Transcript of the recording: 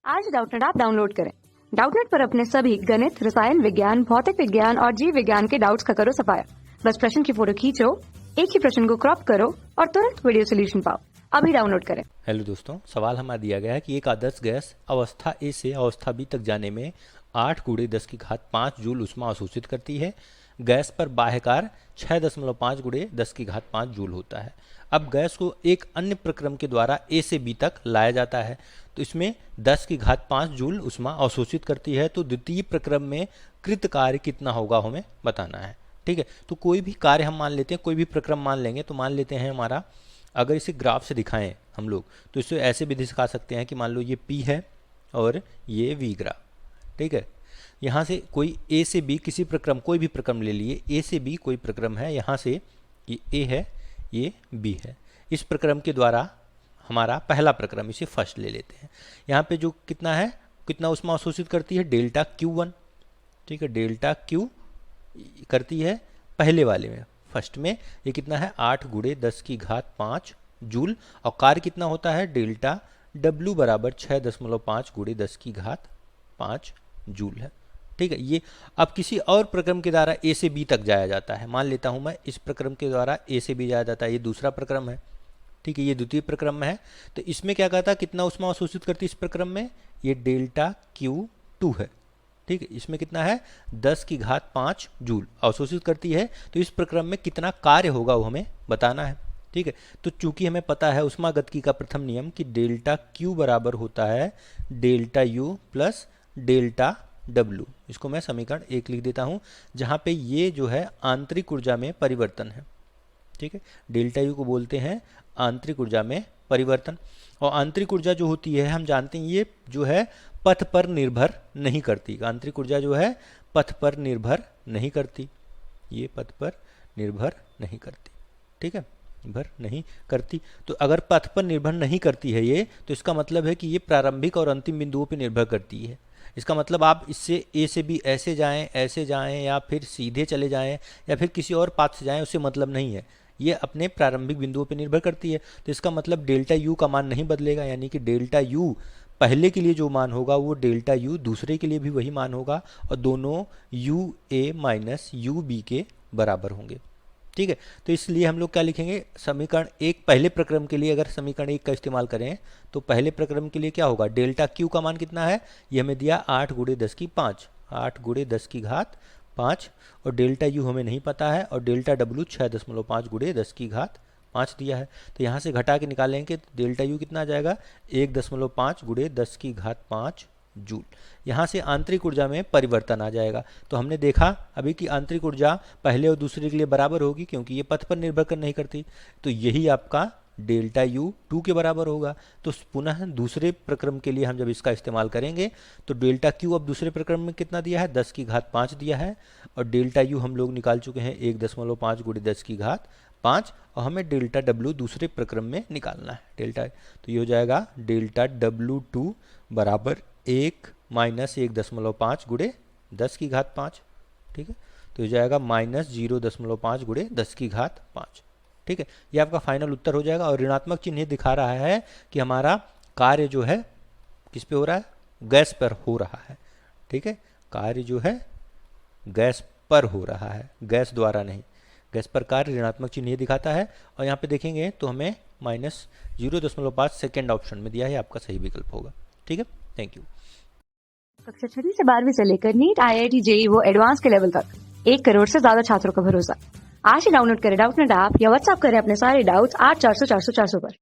आज Doubtnut app download करें। Doubtnut पर अपने सभी गणित, रसायन विज्ञान, भौतिक विज्ञान और जीव विज्ञान के डाउट्स का करो सफाया। बस प्रश्न की फोटो खींचो, एक ही प्रश्न को क्रॉप करो और तुरंत वीडियो सोल्यूशन पाओ। अभी डाउनलोड करें। हेलो दोस्तों, सवाल हमारा दिया गया है कि एक आदर्श गैस अवस्था ए से अवस्था बी तक जाने में 8 × 10⁵ जूल ऊष्मा अवशोषित करती है। गैस पर बाह्य कार्य 6.5 × 10⁵ जूल होता है। अब गैस को एक अन्य प्रक्रम के द्वारा ए से बी तक लाया जाता है, तो इसमें 10⁵ जूल ऊष्मा अवशोषित करती है। तो द्वितीय प्रक्रम में कृत कार्य कितना होगा हमें बताना है। ठीक है, तो कोई भी कार्य हम मान लेते हैं, कोई भी प्रक्रम मान लेंगे। तो मान लेते हैं हमारा, अगर इसे ग्राफ से दिखाएं हम लोग, तो इसे ऐसे भी दिखा सकते हैं कि मान लो ये P है और ये V ग्राफ। ठीक है, यहाँ से कोई A से B किसी प्रक्रम, कोई भी प्रक्रम ले लिए, A से B कोई प्रक्रम है, यहाँ से ये A है, ये B है। इस प्रक्रम के द्वारा हमारा पहला प्रक्रम, इसे फर्स्ट ले लेते हैं। यहाँ पे जो कितना है, कितना ऊष्मा अवशोषित करती है, डेल्टा Q1। ठीक है, डेल्टा Q करती है पहले वाले में, फर्स्ट में। ये कितना है, 8 × 10⁵ जूल। और कार्य कितना होता है, डेल्टा W बराबर 6.5 × 10⁵ जूल है। ठीक है, ये अब किसी और प्रक्रम के द्वारा A से B तक जाया जाता है। मान लेता हूं मैं, इस प्रक्रम के द्वारा A से B जाया जाता है, ये दूसरा प्रक्रम है। ठीक है, ये द्वितीय प्रक्रम में है। तो इसमें क्या कहता है, कितना ऊष्मा अवशोषित करती है इस प्रक्रम में, ये डेल्टा Q2 है। ठीक है, इसमें कितना है, 10⁵ जूल अवशोषित करती है। तो इस प्रक्रम में कितना कार्य होगा वो हमें बताना है। ठीक है, तो चूंकि हमें पता है उष्मागतिकी का प्रथम नियम कि डेल्टा Q बराबर होता है delta U plus delta W। इसको मैं समीकरण 1 लिख देता हूं, जहां पे ये जो है आंतरिक ऊर्जा में परिवर्तन है। ठीक है, डेल्टा U को बोलते हैं आंतरिक ऊर्जा में परिवर्तन। और आंतरिक ऊर्जा जो होती है, हम जानते हैं ये जो है पथ पर निर्भर नहीं करती। आंतरिक ऊर्जा जो है पथ पर निर्भर नहीं करती, ये पथ पर निर्भर नहीं करती। ठीक है, निर्भर नहीं करती। तो अगर पथ पर निर्भर नहीं करती है ये, तो इसका मतलब है कि ये प्रारंभिक और अंतिम बिंदुओं पर निर्भर करती है। इसका मतलब आप इससे A से B ऐसे जाएं या फिर सीधे चले जाएं या फिर किसी और पाथ से जाएं, उससे मतलब नहीं है। ये अपने प्रारंभिक बिंदुओं पर निर्भर करती है। तो इसका मतलब डेल्टा U का मान नहीं बदलेगा, यानी कि डेल्टा U पहले के लिए जो मान होगा वो डेल्टा U दूसरे के लिए भी वही मान होगा, और दोनों UA माइनस UB के बराबर होंगे। ठीक है, तो इसलिए हम लोग क्या लिखेंगे, समीकरण 1 पहले प्रक्रम के लिए अगर समीकरण 1 का इस्तेमाल करें तो पहले प्रक्रम के लिए क्या होगा, डेल्टा Q का मान कितना है, ये हमें दिया 8 × 10⁵, 8 × 10⁵, और डेल्टा U हमें नहीं पता है, और डेल्टा W 6.5 × 10⁵ दिया है। तो यहाँ से घटा के निकालेंगे तो डेल्टा U कितना आ जाएगा, 1.5 × 10⁵ जूल। यहाँ से आंतरिक ऊर्जा में परिवर्तन आ जाएगा। तो हमने देखा अभी कि आंतरिक ऊर्जा पहले और दूसरे के लिए बराबर होगी, क्योंकि ये पथ पर निर्भर कर नहीं करती। तो यही आपका डेल्टा U 2 के बराबर होगा। तो पुनः दूसरे प्रक्रम के लिए हम जब इसका इस्तेमाल करेंगे तो डेल्टा Q अब दूसरे प्रक्रम में कितना दिया है, 10⁵ दिया है, और डेल्टा U हम लोग निकाल चुके हैं 1.5 × 10⁵, और हमें डेल्टा W दूसरे प्रक्रम में निकालना है डेल्टा। तो ये हो जाएगा डेल्टा W2 बराबर 1 माइनस 1.5 × 10⁵। ठीक है, तो हो जाएगा माइनस 0.5 × 10⁵। ठीक है, ये आपका फाइनल उत्तर हो जाएगा। और ऋणात्मक चिन्ह दिखा रहा है कि हमारा कार्य जो है किस पे हो रहा है, गैस पर हो रहा है। ठीक है, कार्य जो है गैस पर हो रहा है, गैस द्वारा नहीं। गैस पर कार्य ऋणात्मक चिन्ह ये दिखाता है। और यहाँ पे देखेंगे तो हमें माइनस 0.5 सेकेंड ऑप्शन में दिया है, आपका सही विकल्प होगा। ठीक है, थैंक यू। कक्षा 6 से 12वीं से लेकर नीट, IIT, JEE वो एडवांस के लेवल तक 1 करोड़ से ज्यादा छात्रों का भरोसा। आज ही डाउनलोड करें डाउटनेट ऐप या व्हाट्सएप करें अपने सारे डाउट्स 8400 400 400 पर।